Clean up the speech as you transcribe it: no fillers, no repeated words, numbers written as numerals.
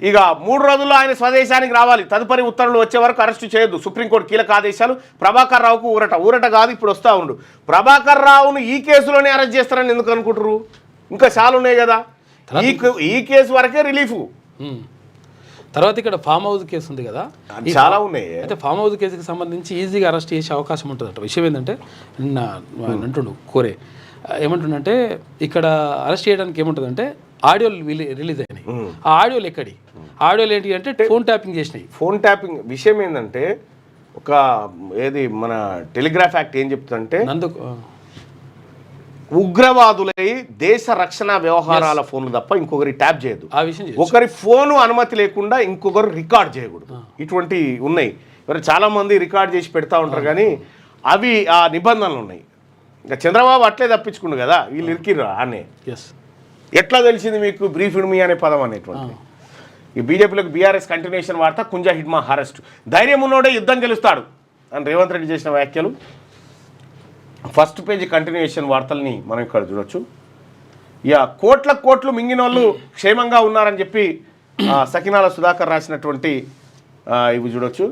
ఇక 3 రోజుల్లో ఆయన స్వదేశానికి రావాలి, తదుపరి ఉత్తర్వులు వచ్చే వరకు అరెస్టు చేయొద్దు. సుప్రీంకోర్టు కీలక ఆదేశాలు. ప్రభాకర్ రావుకు ఊరట కాదు, ఇప్పుడు వస్తూ ఉండు. ప్రభాకర్ రావును ఈ కేసులోనే అరెస్ట్ చేస్తారని ఎందుకు అనుకుంటారు? ఇంకా చాలా ఉన్నాయి కదా, ఈ కేసు వరకే రిలీఫ్. తర్వాత ఇక్కడ ఫామ్ హౌస్ కేసు ఉంది కదా, చాలా ఉన్నాయి. అయితే ఫామ్ హౌస్ కేసుకి సంబంధించి ఈజీగా అరెస్ట్ చేసే అవకాశం ఉంటుందట. విషయం ఏంటంటే నిన్న అంటుండు కోరే ఏమంటుండంటే ఇక్కడ అరెస్ట్ చేయడానికి ఏముంటుందంటే ఆడియోలు రిలీజ్ అయినాయి. ఆ ఆడియోలు ఎక్కడి ఆడియోలు ఏంటి అంటే ఫోన్ ట్యాపింగ్ చేసినాయి. ఫోన్ ట్యాపింగ్ విషయం ఏంటంటే ఒక ఏది మన టెలిగ్రాఫ్ యాక్ట్ ఏం చెప్తుందంటే ఉగ్రవాదులై దేశ రక్షణ వ్యవహారాల ఫోన్లు తప్ప ఇంకొకరి ట్యాప్ చేయదు. ఆ విషయం ఒకరి ఫోను అనుమతి లేకుండా ఇంకొకరు రికార్డ్ చేయకూడదు. ఇటువంటి ఉన్నాయి. మరి చాలా మంది రికార్డ్ చేసి పెడతా ఉంటారు కానీ అవి ఆ నిబంధనలు ఉన్నాయి. ఇంకా చంద్రబాబు అట్లే తప్పించుకుండు కదా, వీళ్ళు ఇరికిర్రు అనే. ఎట్లా తెలిసింది మీకు బ్రీఫ్డ్ మీ అనే పదం అనేటువంటి? ఈ బీజేపీలోకి బీఆర్ఎస్ కంటిన్యూషన్ వార్త, కుంజా హిడ్మా అరెస్ట్. ధైర్యం ఉన్నోడే యుద్ధం గెలుస్తాడు అని రేవంత్ రెడ్డి చేసిన వ్యాఖ్యలు. ఫస్ట్ పేజీ కంటిన్యూషన్ వార్తల్ని మనం ఇక్కడ చూడొచ్చు. ఇక కోట్లు మింగిన వాళ్ళు క్షేమంగా ఉన్నారని చెప్పి సకినాల సుధాకర్ రాసినటువంటి ఇవి చూడొచ్చు.